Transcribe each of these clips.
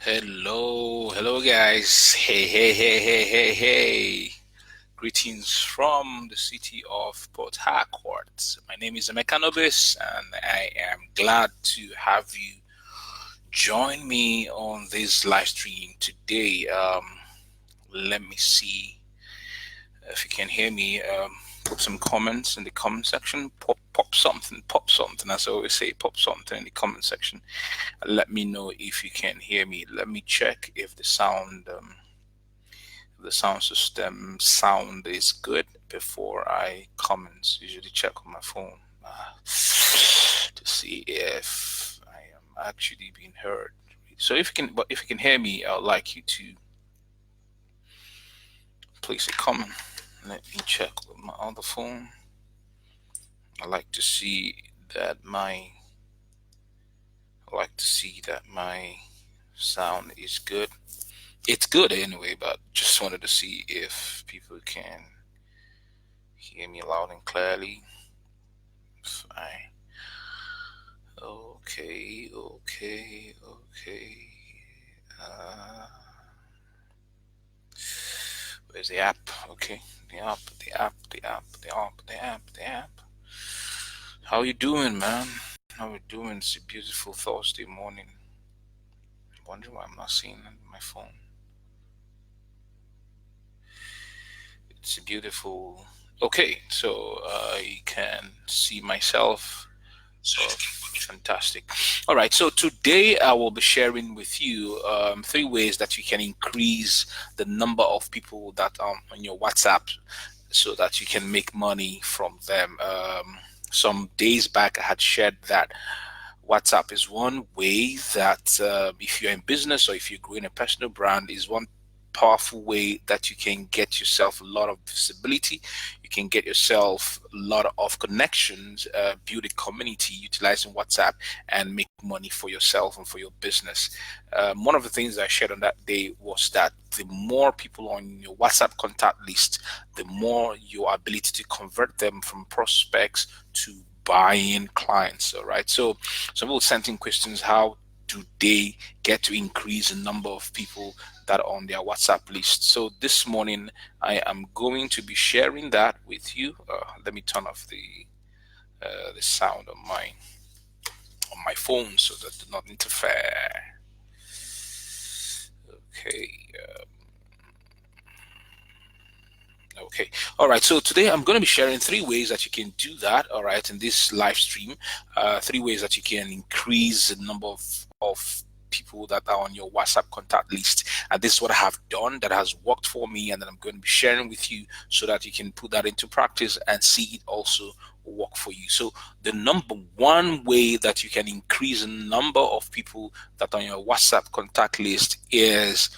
Hello guys. Hey. Greetings from the city of Port Harcourt. My name is Emeka Nobis, and I am glad to have you join me on this live stream today. Let me see if you can hear me. Put some comments in the comment section. Pop something. As I always say, pop something in the comment section. Let me know if you can hear me. Let me check if the sound system sound is good before I comment. Usually check on my phone to see if I am actually being heard. So if you can hear me, I'd like you to place a comment. Let me check with my other phone. I like to see that my sound is good. It's good anyway, but just wanted to see if people can hear me loud and clearly. Fine. Okay. Uh, where's the app? Okay, the app. How you doing, man? How you doing? It's a beautiful Thursday morning. I'm wondering why I'm not seeing my phone. It's a beautiful. Okay, so I can see myself. So fantastic. All right, so today I will be sharing with you 3 ways that you can increase the number of people that are on your WhatsApp so that you can make money from them. Some days back, I had shared that WhatsApp is one way that if you're in business or if you're growing a personal brand, is one powerful way that you can get yourself a lot of visibility. You can get yourself a lot of connections, build a community utilizing WhatsApp, and make money for yourself and for your business. One of the things I shared on that day was that the more people on your WhatsApp contact list, the more your ability to convert them from prospects to buying clients. All right. So some people sent in questions: how do they get to increase the number of people that are on their WhatsApp list? So this morning I am going to be sharing that with you. Let me turn off the sound on my phone so that do not interfere. Okay. Okay. All right. So today I'm going to be sharing 3 ways that you can do that. All right. In this live stream, 3 ways that you can increase the number of people that are on your WhatsApp contact list. And this is what I have done that has worked for me, and that I'm going to be sharing with you so that you can put that into practice and see it also work for you. So the number one way that you can increase the number of people that are on your WhatsApp contact list is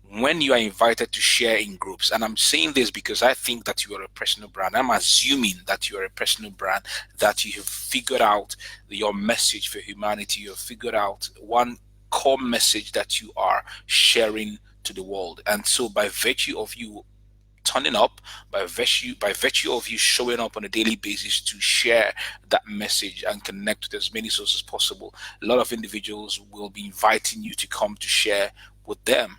when you are invited to share in groups. And I'm saying this because I think that you are a personal brand. I'm assuming that you are a personal brand, that you have figured out your message for humanity. You've figured out one core message that you are sharing to the world. And so by virtue of you turning up, by virtue of you showing up on a daily basis to share that message and connect with as many sources as possible, a lot of individuals will be inviting you to come to share with them.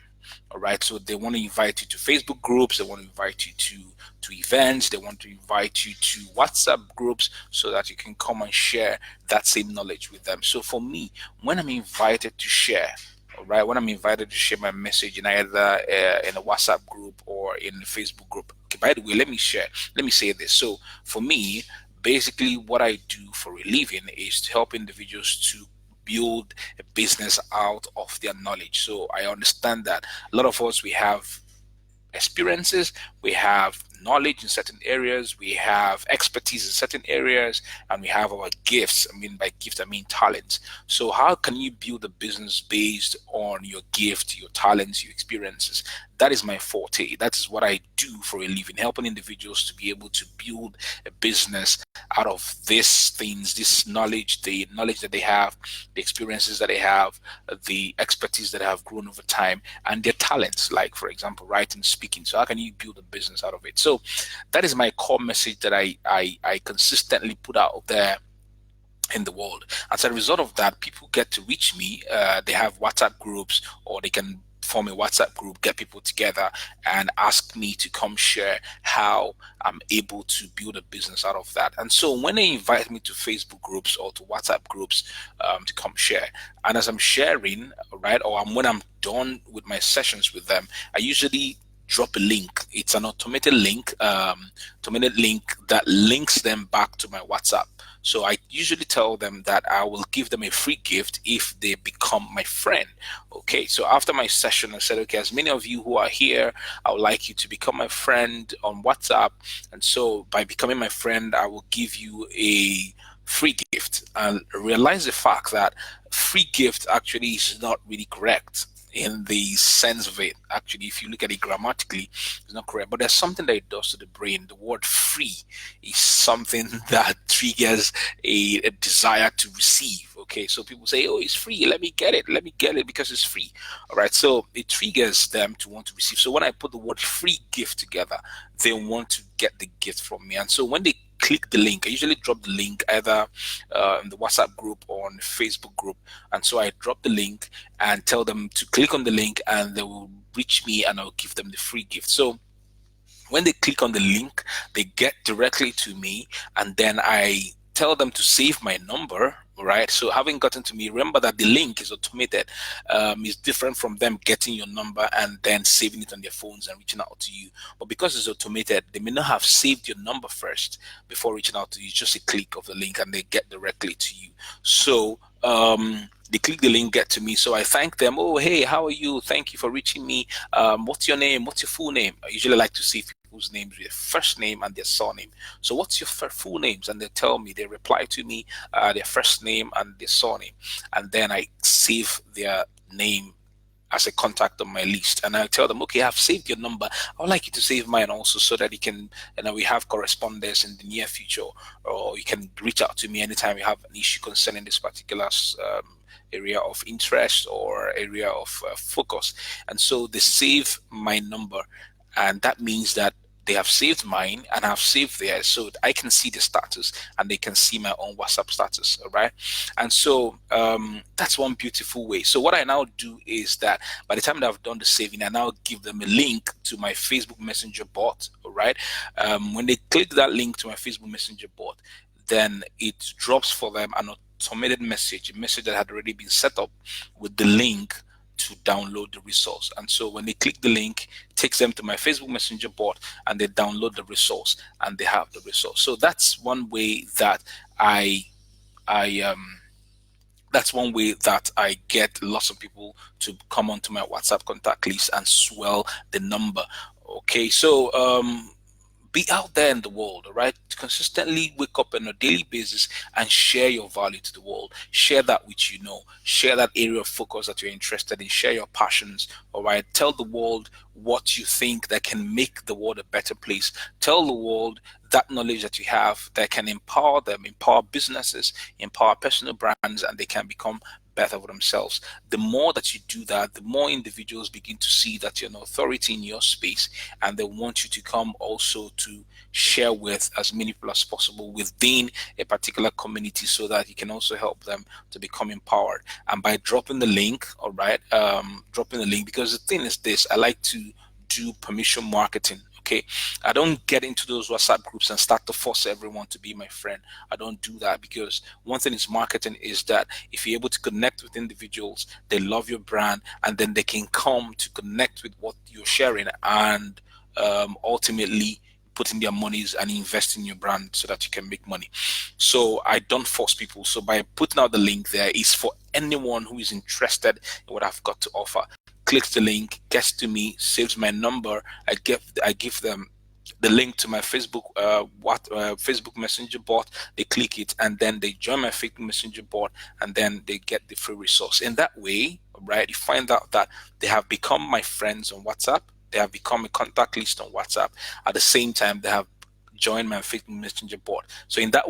All right, so they want to invite you to Facebook groups, they want to invite you to events, they want to invite you to WhatsApp groups so that you can come and share that same knowledge with them. So for me, when I'm invited to share, all right, when I'm invited to share my message in either in a WhatsApp group or in a Facebook group. Okay, by the way, let me say this. So for me, basically what I do for a living is to help individuals to build a business out of their knowledge. So I understand that a lot of us, we have experiences, we have knowledge in certain areas, we have expertise in certain areas, and we have our gifts. I mean, by gift, I mean talents. So, how can you build a business based on your gift, your talents, your experiences? That is my forte. That is what I do for a living, helping individuals to be able to build a business out of these things, this knowledge, the knowledge that they have, the experiences that they have, the expertise that have grown over time, and their talents, like for example writing, speaking. So how can you build a business out of it? So that is my core message that I consistently put out there in the world. As a result of that, people get to reach me. They have WhatsApp groups, or they can form a WhatsApp group, get people together, and ask me to come share how I'm able to build a business out of that. And so when they invite me to Facebook groups or to WhatsApp groups to come share, and as I'm sharing, right, or when I'm done with my sessions with them, I usually drop a link. It's an automated link that links them back to my WhatsApp. So I usually tell them that I will give them a free gift if they become my friend. Okay, so after my session, I said, okay, as many of you who are here, I would like you to become my friend on WhatsApp. And so by becoming my friend, I will give you a free gift. And realize the fact that free gift actually is not really correct in the sense of it. Actually, if you look at it grammatically, it's not correct. But there's something that it does to the brain. The word free is something that triggers a desire to receive. Okay, so people say, oh, it's free, let me get it, because it's free. All right, so it triggers them to want to receive. So when I put the word free gift together, they want to get the gift from me. And so when they click the link, I usually drop the link either in the WhatsApp group or on the Facebook group. And so I drop the link and tell them to click on the link, and they will reach me and I'll give them the free gift. So when they click on the link, they get directly to me, and then I tell them to save my number. Right. So having gotten to me, remember that the link is automated. Is different from them getting your number and then saving it on their phones and reaching out to you. But because it's automated, they may not have saved your number first before reaching out to you. It's just a click of the link and they get directly to you. So they click the link, get to me. So I thank them. Oh, hey, how are you? Thank you for reaching me. What's your name? What's your full name? I usually like to see people's names with their first name and their surname. So what's your full names? And they tell me, they reply to me their first name and their surname. And then I save their name as a contact on my list, and I tell them, okay, I've saved your number. I would like you to save mine also, so that you can, we have correspondence in the near future, or you can reach out to me anytime you have an issue concerning this particular area of interest or area of focus. And so they save my number, and that means that they have saved mine and I've saved theirs, so I can see the status and they can see my own WhatsApp status. All right. And so that's one beautiful way. So what I now do is that by the time that I've done the saving, I now give them a link to my Facebook Messenger bot. All right. When they click that link to my Facebook Messenger bot, then it drops for them an automated message, a message that had already been set up with the link to download the resource. And so when they click the link, it takes them to my Facebook Messenger bot, and they download the resource and they have the resource. So that's one way that I that's one way that I get lots of people to come onto my WhatsApp contact list and swell the number. Okay, so be out there in the world, all right? Consistently wake up on a daily basis and share your value to the world. Share that which you know. Share that area of focus that you're interested in. Share your passions, all right? Tell the world what you think that can make the world a better place. Tell the world that knowledge that you have that can empower them, empower businesses, empower personal brands, and they can become better for themselves. The more that you do that, the more individuals begin to see that you're an authority in your space, and they want you to come also to share with as many people as possible within a particular community, so that you can also help them to become empowered. And by dropping the link, all right, dropping the link, because the thing is this, I like to do permission marketing. Okay, I don't get into those WhatsApp groups and start to force everyone to be my friend. I don't do that, because one thing is marketing is that if you're able to connect with individuals, they love your brand, and then they can come to connect with what you're sharing, and ultimately put in their monies and invest in your brand so that you can make money. So I don't force people. So by putting out the link there, is for anyone who is interested in what I've got to offer. Clicks the link, gets to me, saves my number. I give them the link to my Facebook Messenger bot. They click it, and then they join my Facebook Messenger bot, and then they get the free resource. In that way, right, you find out that they have become my friends on WhatsApp. They have become a contact list on WhatsApp. At the same time, they have joined my Facebook Messenger bot. So in that,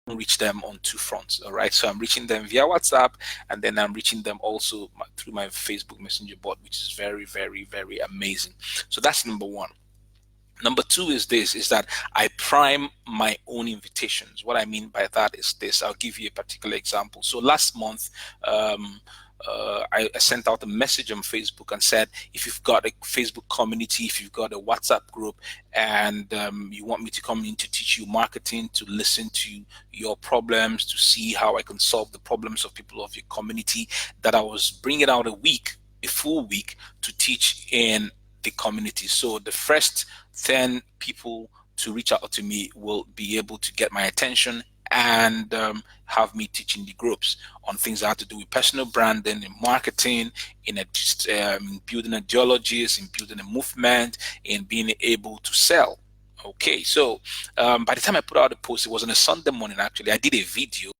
reach them on two fronts. All right, so I'm reaching them via WhatsApp, and then I'm reaching them also through my Facebook Messenger bot, which is very, very, very amazing. So that's number one. Number two is this, is that I prime my own invitations. What I mean by that is this. I'll give you a particular example. So last month, I sent out a message on Facebook and said, if you've got a Facebook community, if you've got a WhatsApp group, and you want me to come in to teach you marketing, to listen to your problems, to see how I can solve the problems of people of your community, that I was bringing out a full week to teach in the community. So the first 10 people to reach out to me will be able to get my attention and have me teaching the groups on things that have to do with personal branding, in marketing, in building ideologies, in building a movement, in being able to sell. Okay, so by the time I put out the post, it was on a Sunday morning. Actually, I did a video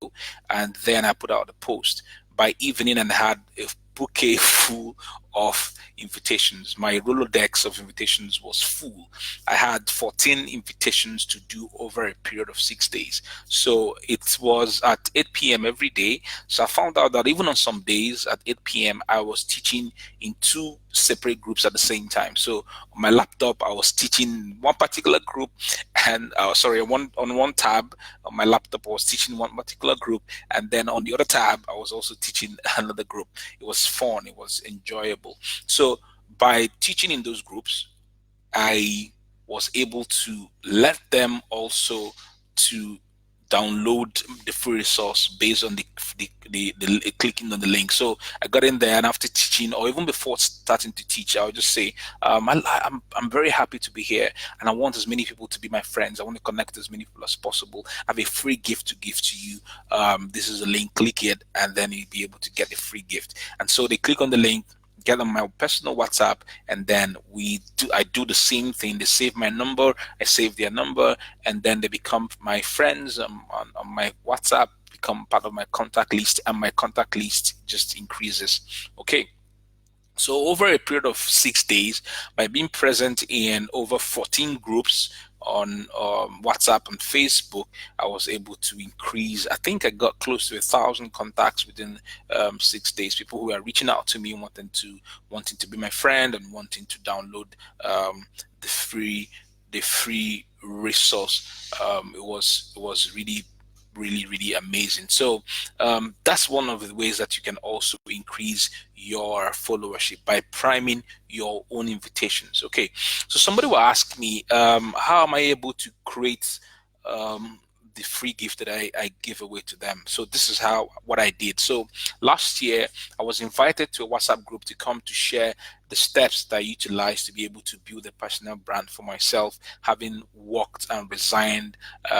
and then I put out the post. By evening, and had a bouquet full of invitations. My Rolodex of invitations was full. I had 14 invitations to do over a period of 6 days. So it was at 8 p.m. every day. So I found out that even on some days at 8 p.m., I was teaching in two separate groups at the same time. So on my laptop, I was teaching one particular group, and on one tab on my laptop, I was teaching one particular group, and then on the other tab, I was also teaching another group. It was fun. It was enjoyable. So by teaching in those groups, I was able to let them also to download the free resource based on the clicking on the link. So I got in there, and after teaching, or even before starting to teach, I would just say, I'm very happy to be here, and I want as many people to be my friends. I want to connect as many people as possible. I have a free gift to give to you. This is a link. Click it, and then you'll be able to get a free gift. And so they click on the link, get on my personal WhatsApp, and then I do the same thing. They save my number, I save their number, and then they become my friends on my WhatsApp, become part of my contact list, and my contact list just increases. Okay. So over a period of 6 days, by being present in over 14 groups on WhatsApp and Facebook, I was able to increase. I think I got close to 1,000 contacts within 6 days. People who are reaching out to me, wanting to be my friend and wanting to download the free resource. It was really amazing. So that's one of the ways that you can also increase your followership, by priming your own invitations. Okay, so somebody will ask me, how am I able to create the free gift that I give away to them? So this is what I did. So last year I was invited to a WhatsApp group to come to share the steps that I utilized to be able to build a personal brand for myself, having worked and resigned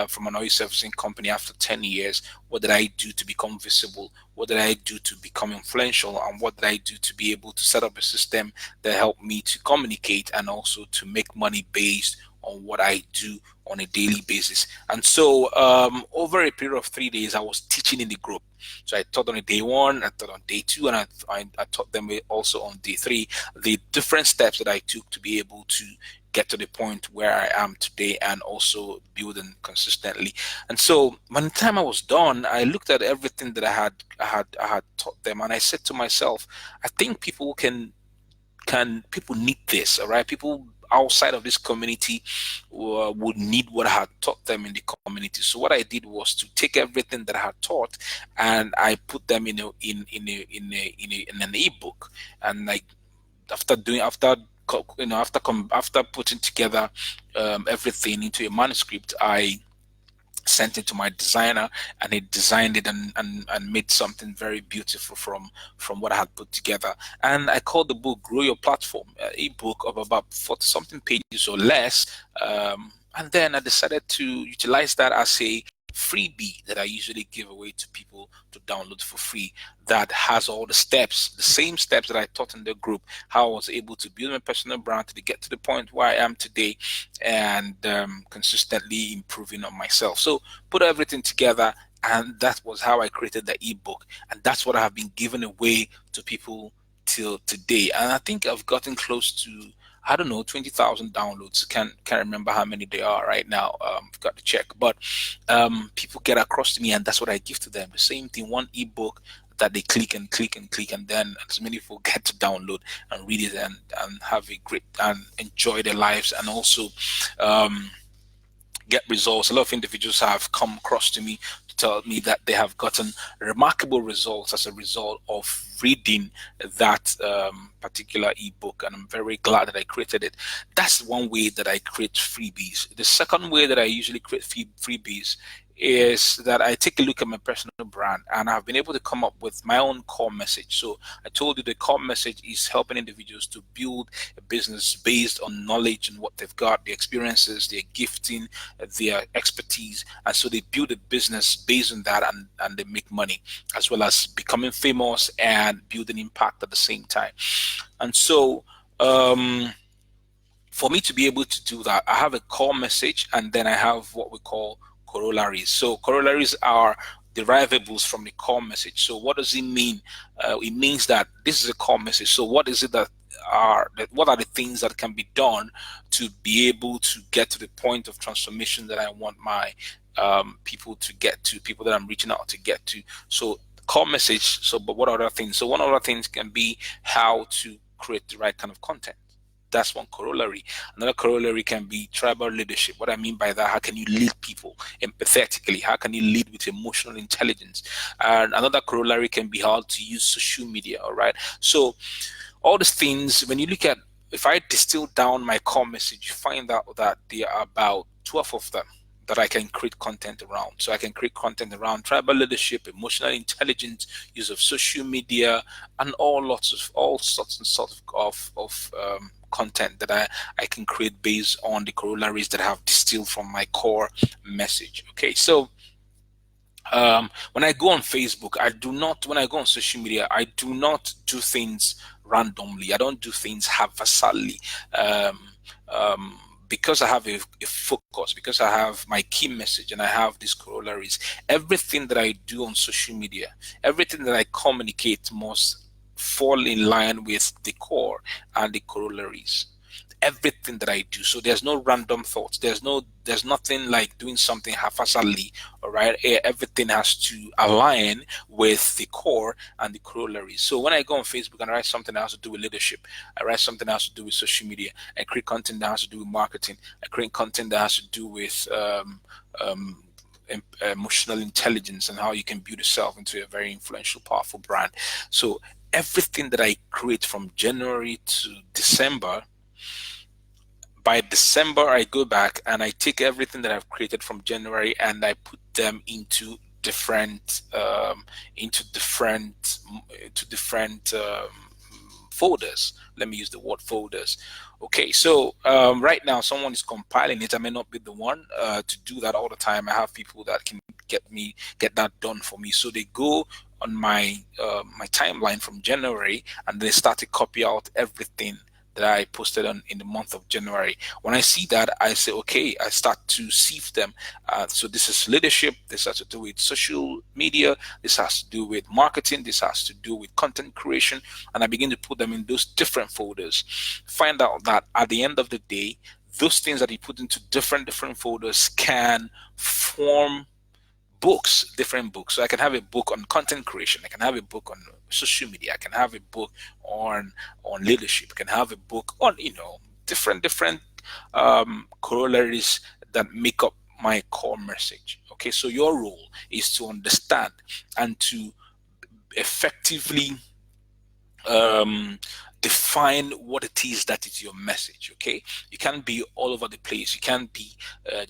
from an oil servicing company after 10 years. What did I do to become visible? What did I do to become influential? And what did I do to be able to set up a system that helped me to communicate and also to make money based on what I do on a daily basis? And so over a period of 3 days, I was teaching in the group. So I taught on a day one, I taught on day two, and I taught them also on day three, the different steps that I took to be able to get to the point where I am today, and also building consistently. And so by the time I was done, I looked at everything that I had taught them, and I said to myself, I think people people need this. All right, people outside of this community would need what I had taught them in the community. So what I did was to take everything that I had taught, and I put them in an ebook. And like after putting together everything into a manuscript, I sent it to my designer, and he designed it and made something very beautiful from what I had put together. And I called the book Grow Your Platform, ebook of about 40 something pages or less. And then I decided to utilize that as a freebie that I usually give away to people to download for free, that has all the steps, the same steps that I taught in the group, how I was able to build my personal brand to get to the point where I am today, and consistently improving on myself. So put everything together, and that was how I created the ebook, and that's what I have been giving away to people till today. And I think I've gotten close to, I don't know, 20,000 downloads. Can't remember how many they are right now. I've got to check. But people get across to me, and that's what I give to them. The same thing, one ebook that they click and click and click, and then as many people get to download and read it and have a great and enjoy their lives, and also get results. A lot of individuals have come across to me to tell me that they have gotten remarkable results as a result of reading that particular ebook, and I'm very glad that I created it. That's one way that I create freebies. The second way that I usually create freebies is that I take a look at my personal brand, and I've been able to come up with my own core message. So I told you the core message is helping individuals to build a business based on knowledge and what they've got, their experiences, their gifting, their expertise. And so they build a business based on that, and they make money, as well as becoming famous and building impact at the same time. And so for me to be able to do that, I have a core message, and then I have what we call corollaries. So corollaries are derivables from the core message. So what does it mean? It means that this is a core message. So what is it what are the things that can be done to be able to get to the point of transformation that I want my people to get to, people that I'm reaching out to get to? So core message. So, but what other things? So one other things can be how to create the right kind of content. That's one corollary. Another corollary can be tribal leadership. What I mean by that, how can you lead people empathetically? How can you lead with emotional intelligence? And another corollary can be how to use social media. All right. So all these things, when you look at, if I distill down my core message, you find out that there are about 12 of them that I can create content around. So I can create content around tribal leadership, emotional intelligence, use of social media, and all sorts of content that I can create based on the corollaries that I have distilled from my core message. Okay, so when I go on Facebook, when I go on social media, I do not do things randomly. I don't do things haphazardly. Because I have a focus, because I have my key message and I have these corollaries, everything that I do on social media, everything that I communicate must fall in line with the core and the corollaries. Everything that I do. So there's no random thoughts. There's nothing like doing something haphazardly. All right. Everything has to align with the core and the corollaries. So when I go on Facebook and I write something that has to do with leadership, I write something that has to do with social media, I create content that has to do with marketing, I create content that has to do with emotional intelligence and how you can build yourself into a very influential, powerful brand. So everything that I create from January to December, by December, I go back and I take everything that I've created from January and I put them into different folders. Let me use the word folders. Okay, so right now someone is compiling it. I may not be the one to do that all the time. I have people that can get that done for me. So they go on my timeline from January and they start to copy out everything that I posted in the month of January. When I see that, I say, okay, I start to sieve them. So this is leadership. This has to do with social media. This has to do with marketing. This has to do with content creation. And I begin to put them in those different folders. Find out that at the end of the day, those things that you put into different folders can form books, different books. So I can have a book on content creation. I can have a book on social media. I can have a book on leadership. I can have a book on different corollaries that make up my core message. Okay, so your role is to understand and to effectively define what it is that is your message. Okay, you can't be all over the place. You can't be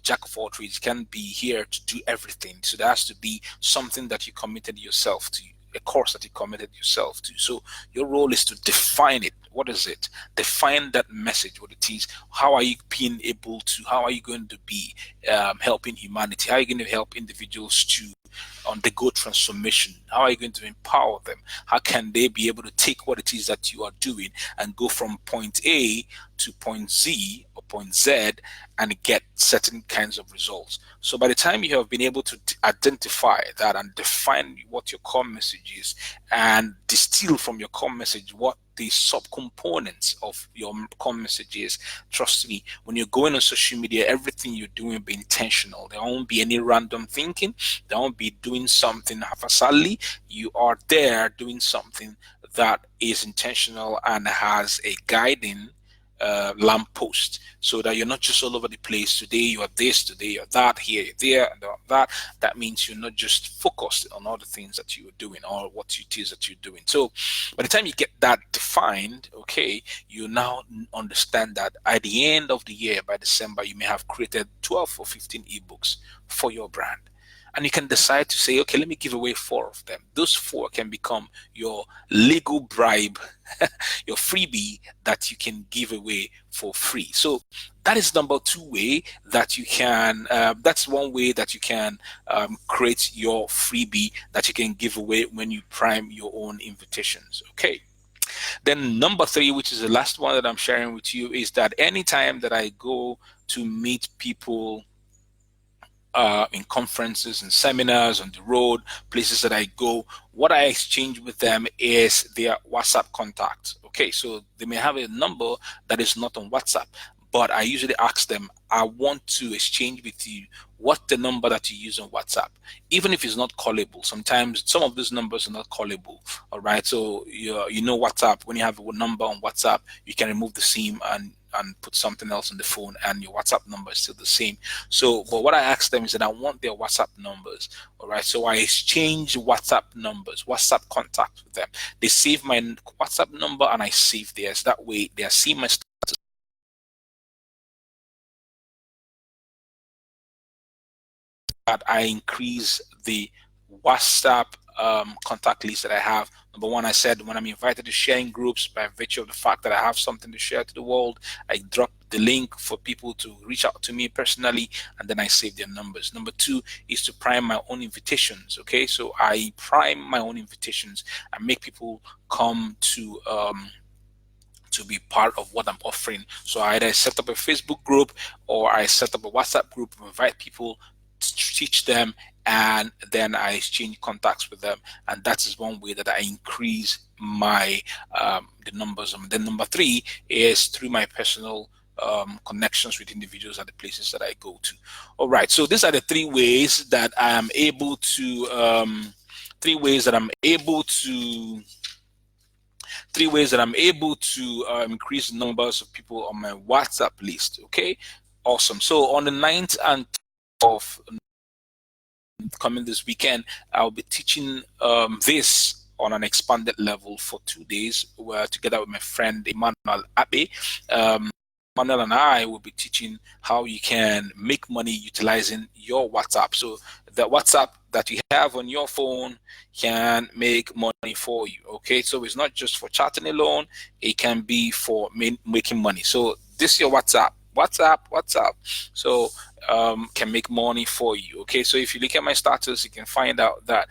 jack of all trades. You can't be here to do everything. So there has to be something that you committed yourself to, a course that you committed yourself to. So your role is to define it. What is it? Define that message, what it is. How are you how are you going to be helping humanity? How are you going to help individuals to undergo transformation? How are you going to empower them? How can they be able to take what it is that you are doing and go from point A to point Z or point Z and get certain kinds of results. So by the time you have been able to identify that and define what your core message is and distill from your core message what the subcomponents of your core message is, trust me, when you're going on social media, everything you're doing will be intentional. There won't be any random thinking. There won't be doing something haphazardly. You are there doing something that is intentional and has a guiding lamppost, so that you're not just all over the place. Today you are this, today you're that, here you're there, and that. That means you're not just focused on all the things that you are doing or what it is that you're doing. So by the time you get that defined, okay, you now understand that at the end of the year, by December, you may have created 12 or 15 ebooks for your brand. And you can decide to say, okay, let me give away 4 of them. Those 4 can become your legal bribe, your freebie that you can give away for free. So that is number 2 way that you can, that's one way that you can create your freebie that you can give away when you prime your own invitations. Okay. Then number 3, which is the last one that I'm sharing with you, is that anytime that I go to meet people in conferences and seminars, on the road, places that I go, what I exchange with them is their WhatsApp contact. Okay, so they may have a number that is not on WhatsApp, but I usually ask them, I want to exchange with you what the number that you use on WhatsApp, even if it's not callable. Sometimes some of those numbers are not callable. All right, so you know WhatsApp, when you have a number on WhatsApp, you can remove the SIM and put something else on the phone, and your WhatsApp number is still the same. So, but what I ask them is that I want their WhatsApp numbers. All right, so I exchange WhatsApp numbers, WhatsApp contact with them. They save my WhatsApp number and I save theirs. That way, they are seeing my status. That I increase the WhatsApp contact list that I have. Number 1, I said when I'm invited to share in groups, by virtue of the fact that I have something to share to the world, I drop the link for people to reach out to me personally, and then I save their numbers. Number 2 is to prime my own invitations. Okay, so I prime my own invitations and make people come to be part of what I'm offering. So I either set up a Facebook group or I set up a WhatsApp group, invite people, to teach them, and then I exchange contacts with them. And that is one way that I increase my the numbers. And then number 3 is through my personal connections with individuals at the places that I go to. All right, so these are the 3 ways that I am able to increase the numbers of people on my WhatsApp list. Okay, awesome. So on the 9th and of coming this weekend, I'll be teaching this on an expanded level for 2 days, where together with my friend Emmanuel Abe, Emmanuel and I will be teaching how you can make money utilizing your WhatsApp. So the WhatsApp that you have on your phone can make money for you. Okay, so it's not just for chatting alone, it can be for making money. So this is your WhatsApp. So can make money for you. Okay, so if you look at my status, you can find out that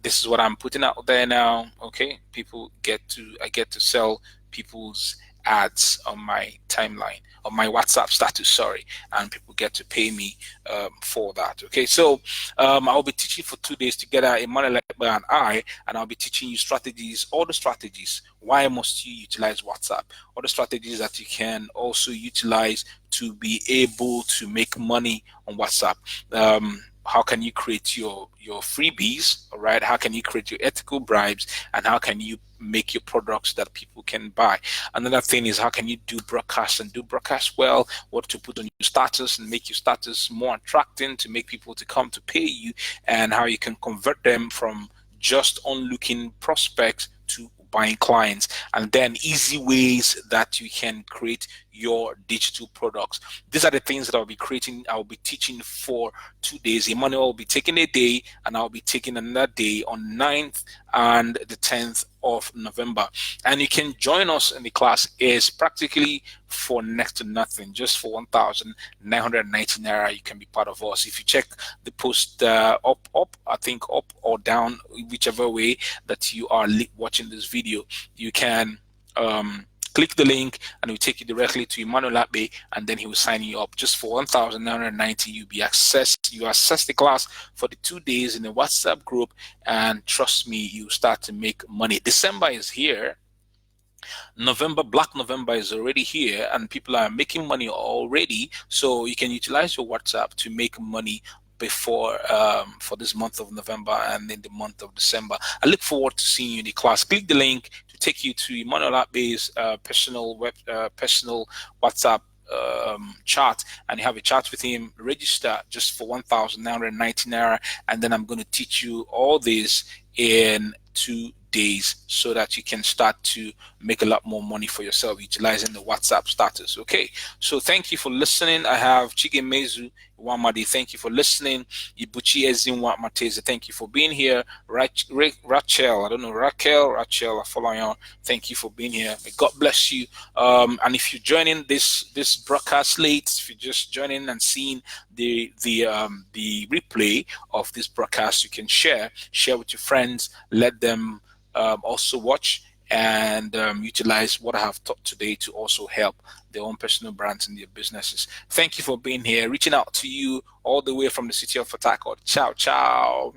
this is what I'm putting out there now. Okay, I get to sell people's ads on my timeline, on my WhatsApp status, sorry, and people get to pay me for that. Okay, so I'll be teaching for 2 days together, Emmanuel and I, and I'll be teaching you strategies, all the strategies. Why must you utilize WhatsApp? All the strategies that you can also utilize to be able to make money on WhatsApp. How can you create your freebies? All right, how can you create your ethical bribes, and how can you make your products that people can buy? Another thing is, how can you do broadcasts and do broadcasts well? What to put on your status and make your status more attractive to make people to come to pay you, and how you can convert them from just onlooking prospects to buying clients, and then easy ways that you can create your digital products. These are the things that I'll be teaching for 2 days. Emmanuel will be taking a day, and I'll be taking another day on 9th and the 10th of November. And you can join us in the class. Is practically for next to nothing, just for 1,990 naira. You can be part of us. If you check the post up, I think up or down, whichever way that you are watching this video, you can Click the link and it will take you directly to Emmanuel Abe, and then he will sign you up. Just for 1,990, you access the class for the 2 days in the WhatsApp group, and trust me, you start to make money. December is here. Black November is already here, and people are making money already. So you can utilize your WhatsApp to make money before for this month of November and in the month of December. I look forward to seeing you in the class. Click the link to take you to Emmanuel Abe's personal WhatsApp chat, and you have a chat with him. Register just for 1,990 naira, and then I'm going to teach you all this in 2 days so that you can start to make a lot more money for yourself utilizing the WhatsApp status. Okay, so thank you for listening. I have Chigemezu Wamadi, thank you for listening. Ibuchi Ezinwa Mateze, thank you for being here. Rachel, I don't know, Rachel, I follow you. Thank you for being here. May God bless you. And if you're joining this broadcast late, if you're just joining and seeing the replay of this broadcast, you can share with your friends. Let them also watch and utilize what I have taught today to also help their own personal brands and their businesses. Thank you for being here. Reaching out to you all the way from the city of Port Harcourt. Ciao, ciao.